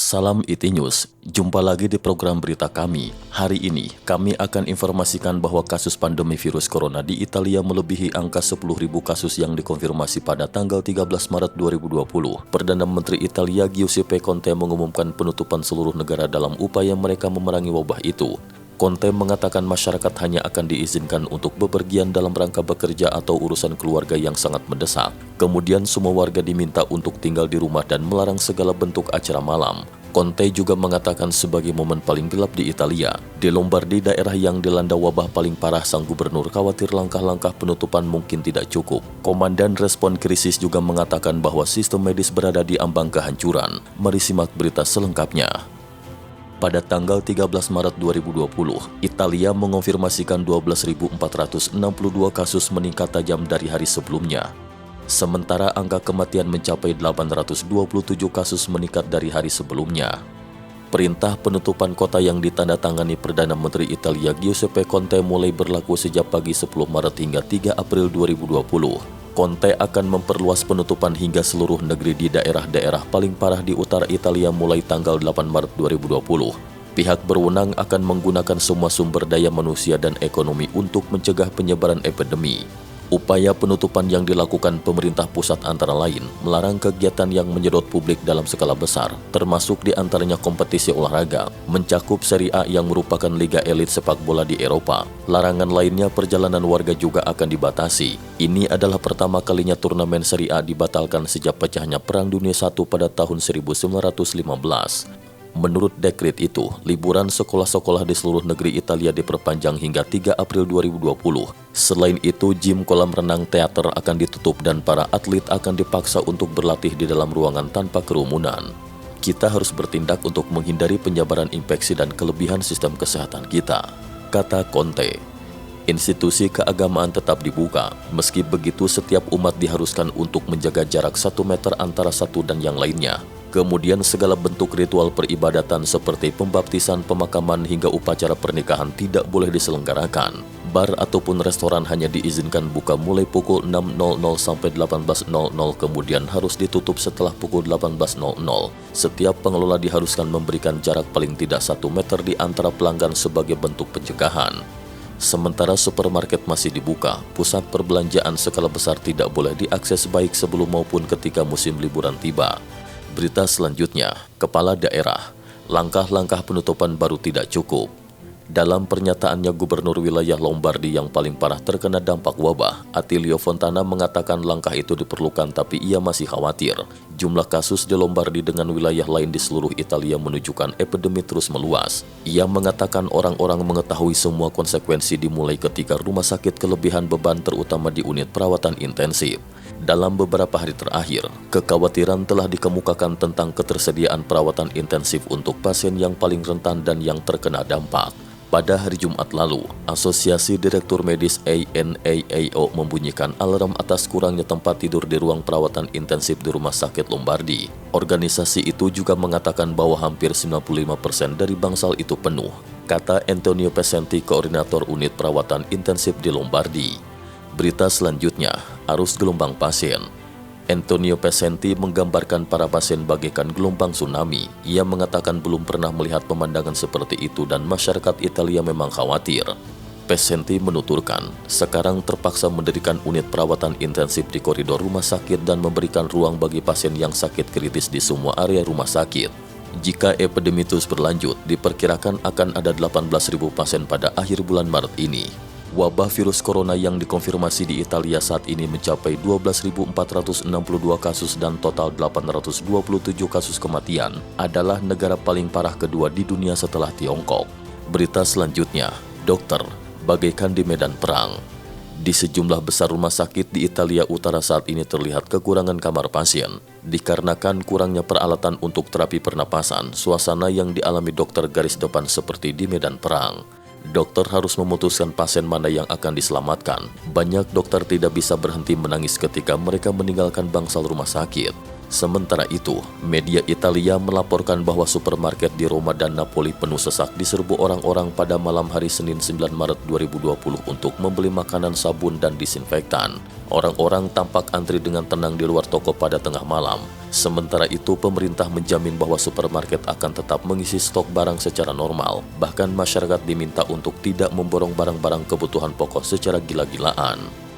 Salam IT News, jumpa lagi di program berita kami. Hari ini, kami akan informasikan bahwa kasus pandemi virus corona di Italia melebihi angka 10.000 kasus yang dikonfirmasi pada tanggal 13 Maret 2020. Perdana Menteri Italia Giuseppe Conte mengumumkan penutupan seluruh negara dalam upaya mereka memerangi wabah itu. Conte mengatakan masyarakat hanya akan diizinkan untuk bepergian dalam rangka bekerja atau urusan keluarga yang sangat mendesak. Kemudian semua warga diminta untuk tinggal di rumah dan melarang segala bentuk acara malam. Conte juga mengatakan sebagai momen paling gelap di Italia, di Lombardi, daerah yang dilanda wabah paling parah, sang gubernur khawatir langkah-langkah penutupan mungkin tidak cukup. Komandan Respon Krisis juga mengatakan bahwa sistem medis berada di ambang kehancuran. Mari simak berita selengkapnya. Pada tanggal 13 Maret 2020, Italia mengonfirmasikan 12.462 kasus, meningkat tajam dari hari sebelumnya. Sementara angka kematian mencapai 827 kasus, meningkat dari hari sebelumnya. Perintah penutupan kota yang ditandatangani Perdana Menteri Italia Giuseppe Conte mulai berlaku sejak pagi 10 Maret hingga 3 April 2020. Conte akan memperluas penutupan hingga seluruh negeri di daerah-daerah paling parah di utara Italia mulai tanggal 8 Maret 2020. Pihak berwenang akan menggunakan semua sumber daya manusia dan ekonomi untuk mencegah penyebaran epidemi. Upaya penutupan yang dilakukan pemerintah pusat antara lain melarang kegiatan yang menyedot publik dalam skala besar, termasuk diantaranya kompetisi olahraga, mencakup Serie A yang merupakan liga elit sepak bola di Eropa. Larangan lainnya, perjalanan warga juga akan dibatasi. Ini adalah pertama kalinya turnamen Serie A dibatalkan sejak pecahnya Perang Dunia I pada tahun 1915. Menurut dekret itu, liburan sekolah-sekolah di seluruh negeri Italia diperpanjang hingga 3 April 2020. Selain itu, gym, kolam renang, teater akan ditutup dan para atlet akan dipaksa untuk berlatih di dalam ruangan tanpa kerumunan. Kita harus bertindak untuk menghindari penyebaran infeksi dan kelebihan sistem kesehatan kita, kata Conte. Institusi keagamaan tetap dibuka, meski begitu setiap umat diharuskan untuk menjaga jarak 1 meter antara satu dan yang lainnya. Kemudian segala bentuk ritual peribadatan seperti pembaptisan, pemakaman, hingga upacara pernikahan tidak boleh diselenggarakan. Bar ataupun restoran hanya diizinkan buka mulai pukul 6.00 sampai 18.00, kemudian harus ditutup setelah pukul 18.00. Setiap pengelola diharuskan memberikan jarak paling tidak 1 meter di antara pelanggan sebagai bentuk pencegahan. Sementara supermarket masih dibuka, pusat perbelanjaan skala besar tidak boleh diakses baik sebelum maupun ketika musim liburan tiba. Berita selanjutnya, Kepala Daerah, langkah-langkah penutupan baru tidak cukup. Dalam pernyataannya, Gubernur wilayah Lombardi yang paling parah terkena dampak wabah, Attilio Fontana, mengatakan langkah itu diperlukan tapi ia masih khawatir. Jumlah kasus di Lombardi dengan wilayah lain di seluruh Italia menunjukkan epidemi terus meluas. Ia mengatakan orang-orang mengetahui semua konsekuensi dimulai ketika rumah sakit kelebihan beban terutama di unit perawatan intensif. Dalam beberapa hari terakhir, kekhawatiran telah dikemukakan tentang ketersediaan perawatan intensif untuk pasien yang paling rentan dan yang terkena dampak. Pada hari Jumat lalu, Asosiasi Direktur Medis ANAAO membunyikan alarm atas kurangnya tempat tidur di ruang perawatan intensif di Rumah Sakit Lombardi. Organisasi itu juga mengatakan bahwa hampir 95% dari bangsal itu penuh, kata Antonio Pesenti, koordinator unit perawatan intensif di Lombardi. Berita selanjutnya, arus gelombang pasien. Antonio Pesenti menggambarkan para pasien bagaikan gelombang tsunami. Ia mengatakan belum pernah melihat pemandangan seperti itu dan masyarakat Italia memang khawatir. Pesenti menuturkan, sekarang terpaksa mendirikan unit perawatan intensif di koridor rumah sakit dan memberikan ruang bagi pasien yang sakit kritis di semua area rumah sakit. Jika epidemi terus berlanjut, diperkirakan akan ada 18.000 pasien pada akhir bulan Maret ini. Wabah virus corona yang dikonfirmasi di Italia saat ini mencapai 12.462 kasus dan total 827 kasus kematian, adalah negara paling parah kedua di dunia setelah Tiongkok. Berita selanjutnya, dokter, bagaikan di medan perang. Di sejumlah besar rumah sakit di Italia Utara saat ini terlihat kekurangan kamar pasien. Dikarenakan kurangnya peralatan untuk terapi pernapasan, suasana yang dialami dokter garis depan seperti di medan perang. Dokter harus memutuskan pasien mana yang akan diselamatkan. Banyak dokter tidak bisa berhenti menangis ketika mereka meninggalkan bangsal rumah sakit. Sementara itu, media Italia melaporkan bahwa supermarket di Roma dan Napoli penuh sesak diserbu orang-orang pada malam hari Senin 9 Maret 2020 untuk membeli makanan, sabun, dan disinfektan. Orang-orang tampak antri dengan tenang di luar toko pada tengah malam. Sementara itu, pemerintah menjamin bahwa supermarket akan tetap mengisi stok barang secara normal. Bahkan masyarakat diminta untuk tidak memborong barang-barang kebutuhan pokok secara gila-gilaan.